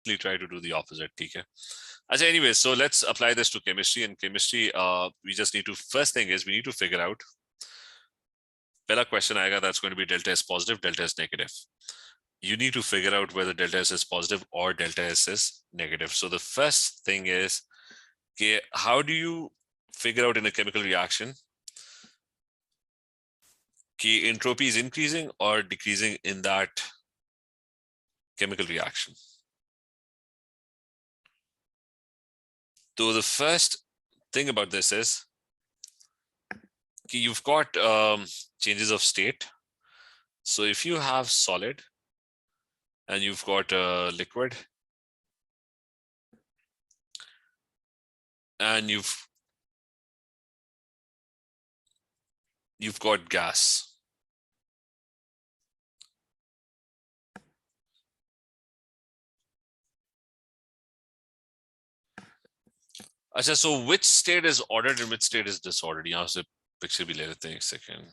try to do the opposite. Okay. Anyway, so let's apply this to chemistry. And chemistry, we just need to, first thing is we need to figure out, pehla question aayega, that's going to be delta S positive, delta S negative. You need to figure out whether delta S is positive or delta S is negative. So the first thing is, okay, how do you figure out in a chemical reaction कि entropy is increasing or decreasing in that chemical reaction? So the first thing about this is you've got changes of state. So if you have solid and you've got liquid and you've got gas. अच्छा, so which state is ordered and which state is disordered? यहाँ से picture भी ले लेते हैं एक second.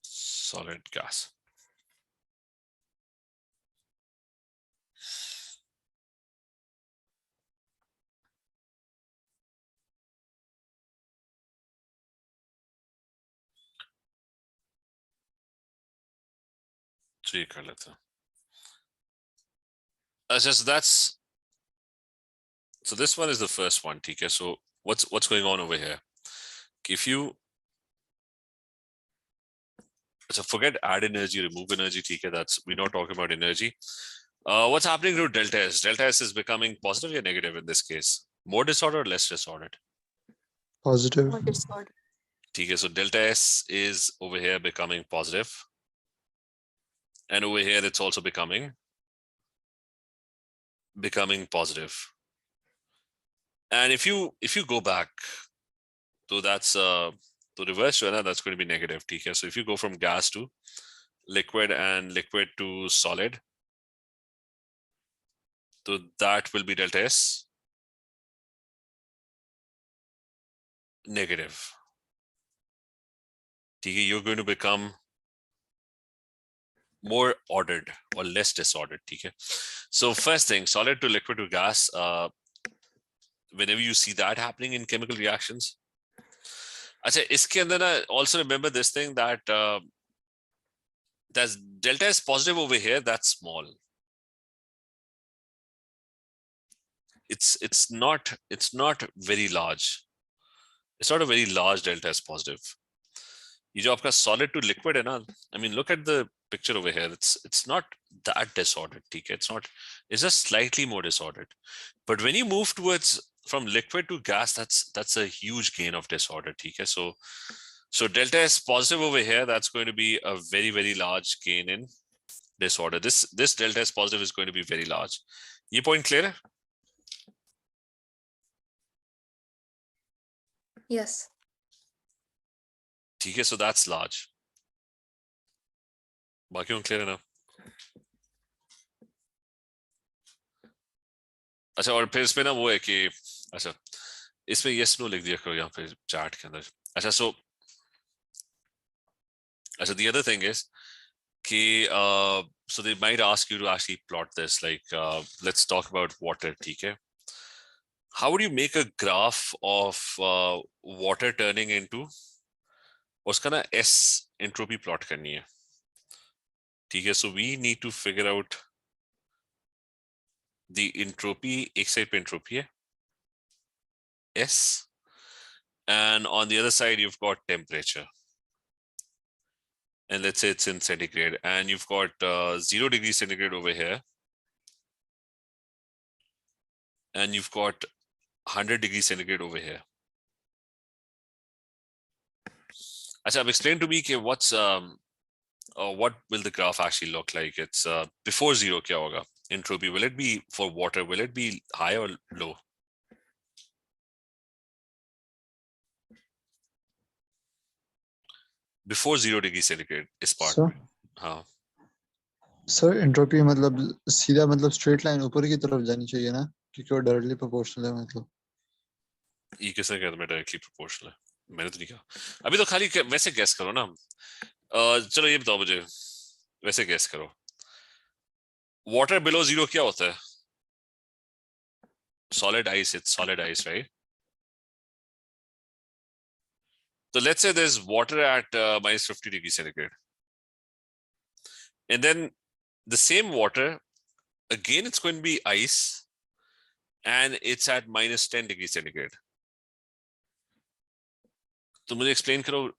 Solid gas. तो ये कर लेते हैं. अच्छा, so this one is the first one. ठीक है. So what's going on over here? If you so forget add energy, remove energy. ठीक है. That's, we're not talking about energy. What's happening to delta S? Delta S is becoming positive or negative in this case? More disordered or less disordered? Positive. More disordered. Okay, so delta S is over here becoming positive. And over here, it's also becoming positive. And if you go back, so that's to reverse, that's going to be negative. Okay, so if you go from gas to liquid and liquid to solid, so that will be delta S negative. Okay, you're going to become more ordered or less disordered. Okay, so first thing, solid to liquid to gas, whenever you see that happening in chemical reactions, also remember this thing that there's delta S positive over here, that's small. It's not very large. It's not a very large delta S positive. ये जो आपका solid to liquid है ना, I mean, look at the picture over here. It's not that disordered. ठीक है? It's just slightly more disordered. But when you move towards from liquid to gas, that's a huge gain of disorder. ठीक है? So delta S positive over here, that's going to be a very, very large gain in disorder. This delta S positive is going to be very large. ये point clear? Yes. ठीक है, so that's large. बाकी clear enough? अच्छा, और फिर इसमें ना वो है कि अच्छा इसमें yes no लिख दिया करो यहाँ पे चार्ट के अंदर. अच्छा, so अच्छा, the other thing is कि so they might ask you to actually plot this, like let's talk about water. ठीक है? How would you make a graph of water turning into, उसका ना S entropy plot करनी है. ठीक है? So we need to figure out the entropy. एक side पे entropy है S, and on the other side you've got temperature, and let's say it's in centigrade, and you've got 0 degrees centigrade over here, and you've got 100 degrees centigrade over here. Achha, explain to me what will the graph actually look like? It's before 0 kya hoga? Entropy, will it be for water? Will it be high or low? Before 0 degree centigrade is part. Sir, sir, entropy मतलब सीधा मतलब straight line ऊपर की तरफ जानी चाहिए ना, क्योंकि वो directly proportional है मतलब. ये किसने कहा मैं डायरेक्टली प्रोपोर्शनल है? मैंने तो नहीं कहा। अभी तो खाली वैसे गैस करो ना। चलो ये बताओ मुझे, वैसे गैस करो, वाटर बिलो जीरो क्या होता है? Solid ice, it's solid ice, right? So let's say there's water at minus 50 degrees centigrade. And then the same water, again, it's going to be ice and it's at minus 10 degrees centigrade. So मुझे explain करो,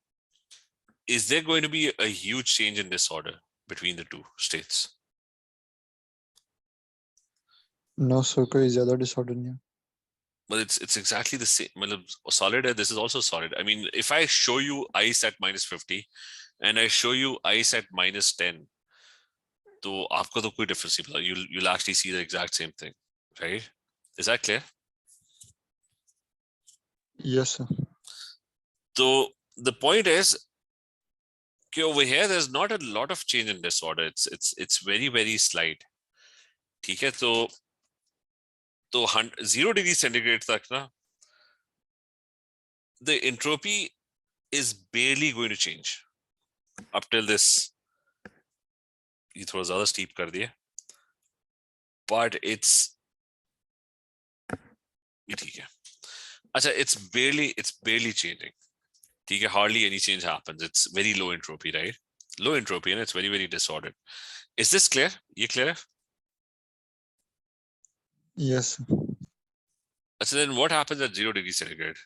is there going to be a huge change in disorder between the two states? No, sir, कोई ज़्यादा disorder नहीं है. But it's exactly the same. Solid, this is also solid. I mean, if I show you ice at minus 50 and I show you ice at minus 10, तो आपको तो कोई difference नहीं पता. You'll actually see the exact same thing, right? Is that clear? Yes, sir. So the point is, okay, over here there's not a lot of change in disorder. It's very very slight. ठीक है, तो 0 degree centigrade तक ना, the entropy is barely going to change up till this. ये थोड़ा ज़्यादा steep कर दिया, but it's ये ठीक है. अच्छा, it's barely changing. ठीक है, hardly any change happens. It's very low entropy, right? Low entropy and it's very very disordered. Is this clear? ये clear है? Yes, sir. So then what happens at 0 degree centigrade?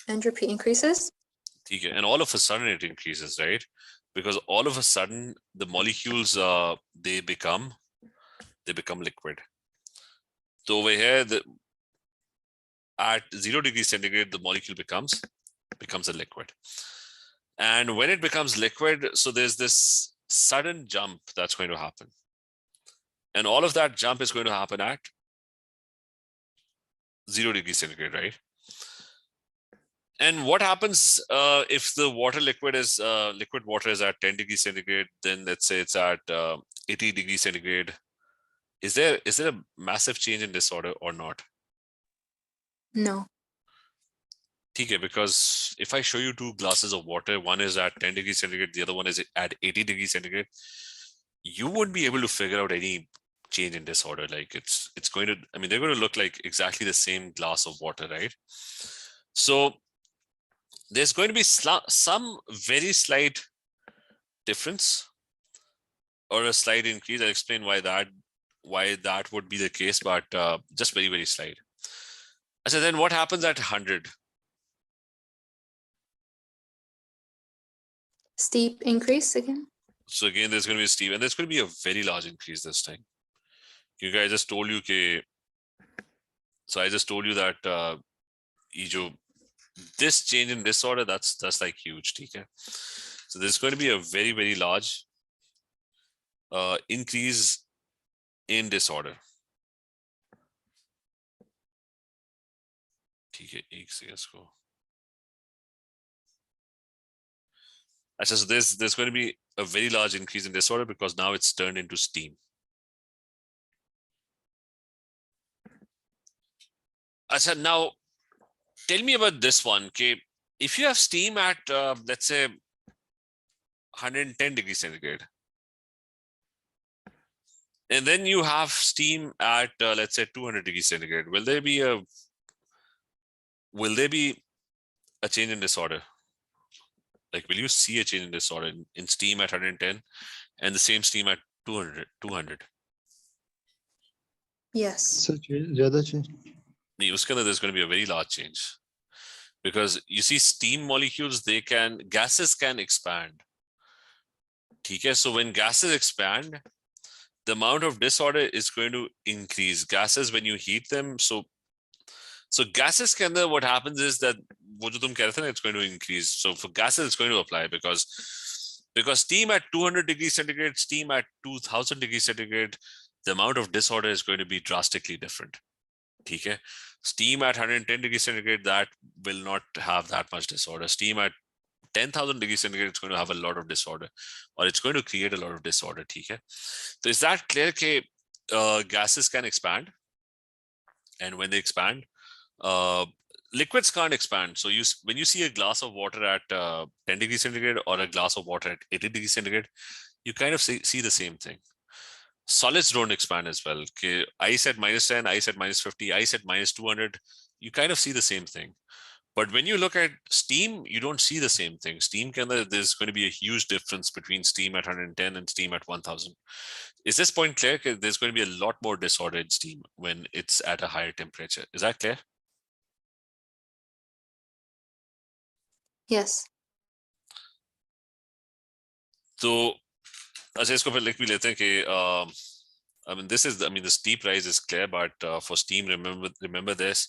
Entropy increases. Okay, and all of a sudden it increases, right? Because all of a sudden the molecules they become liquid. So over here, at 0 degree centigrade, the molecule becomes a liquid. And when it becomes liquid, so there's this sudden jump that's going to happen. And all of that jump is going to happen at 0 degree centigrade, right? And what happens if the liquid water is at 10 degrees centigrade, then let's say it's at 80 degrees centigrade. Is there a massive change in disorder or not? No. Okay, because if I show you two glasses of water, one is at 10 degrees centigrade, the other one is at 80 degrees centigrade, you won't be able to figure out any change in disorder. Like it's going to, I mean, they're going to look like exactly the same glass of water, right? So there's going to be some very slight difference or a slight increase. I'll explain why that would be the case, but just very, very slight. So then what happens at 100? Steep increase again. So again, there's going to be a steep, and there's going to be a very large increase this time. You guys just told you so I just told you that this change in disorder, that's like huge. Okay? So there's going to be a very, very large increase in disorder. Okay, so there's going to be a very large increase in disorder because now it's turned into steam. Achha, now tell me about this one. Okay, if you have steam at let's say 110 degrees centigrade, and then you have steam at let's say 200 degrees centigrade, will there be a change in disorder? Like, will you see a change in disorder in steam at 110 and the same steam at 200? Yes. So ज़्यादा change. There's going to be a very large change because you see steam molecules, gases can expand. Okay, so when gases expand, the amount of disorder is going to increase. Gases, when you heat them, so gases what happens is that it's going to increase. So for gases, it's going to apply because steam at 200 degrees centigrade, steam at 2000 degrees centigrade, the amount of disorder is going to be drastically different. Okay? Steam at 110 degrees centigrade, that will not have that much disorder. Steam at 10,000 degrees centigrade, it's going to have a lot of disorder, or it's going to create a lot of disorder. Okay? So is that clear? Gases can expand. And when they expand, liquids can't expand. So when you see a glass of water at 10 degrees centigrade or a glass of water at 80 degrees centigrade, you kind of see the same thing. Solids don't expand as well. Okay, ice at -10, ice at -50, ice at -200, you kind of see the same thing. But when you look at steam, you don't see the same thing. Steam there's going to be a huge difference between steam at 110 and steam at 1000. Is this point clear? There's going to be a lot more disorder in steam when it's at a higher temperature. Is that clear? Yes. So, अच्छा इसको फिर लिख भी लेते हैं कि I mean, the steep rise is clear, but for steam, remember this,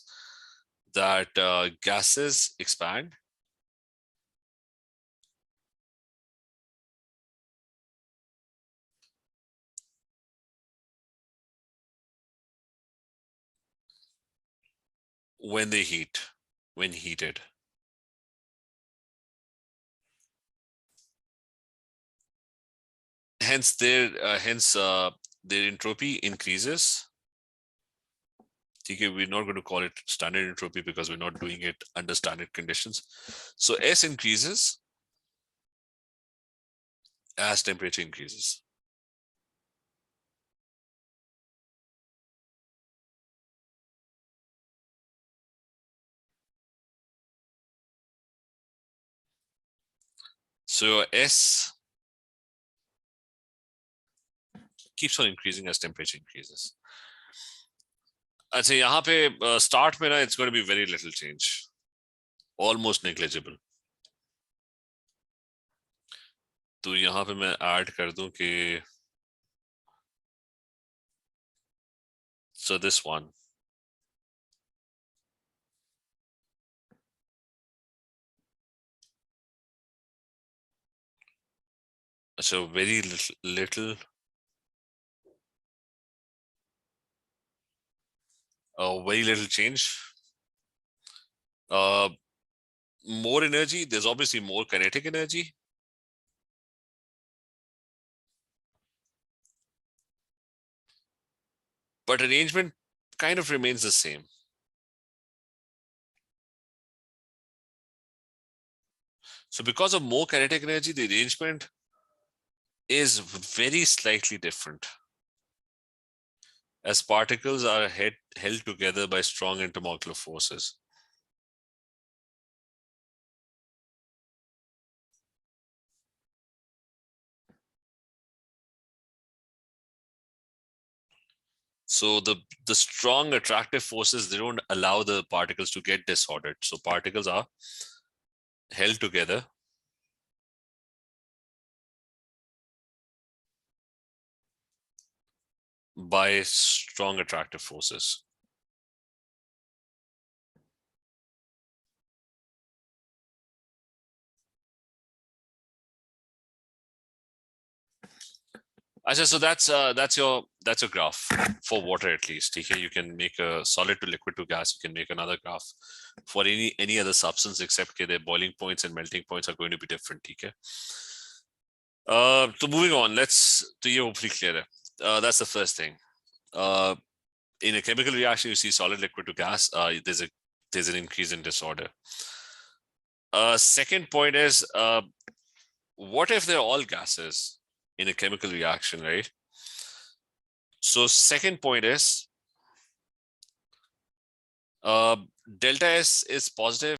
that gases expand. When heated. Hence their entropy increases. Okay, we're not going to call it standard entropy because we're not doing it under standard conditions. So S increases as temperature increases. So S keeps on increasing as temperature increases. अच्छा यहाँ पे start में ना it's going to be very little change, almost negligible. तो यहाँ पे मैं add कर दूं कि so this one. So very little very little change. More energy, there's obviously more kinetic energy. But arrangement kind of remains the same. So because of more kinetic energy, the arrangement is very slightly different, as particles are held together by strong intermolecular forces. So the strong attractive forces, they don't allow the particles to get disordered. So particles are held together by strong attractive forces. So that's your graph for water, at least. Okay, you can make a solid to liquid to gas. You can make another graph for any other substance, except their boiling points and melting points are going to be different. Okay. So moving on, to you hopefully clear. That's the first thing. In a chemical reaction, you see solid liquid to gas. There's an increase in disorder. Second point is, what if they're all gases in a chemical reaction, right? So second point is, delta S is positive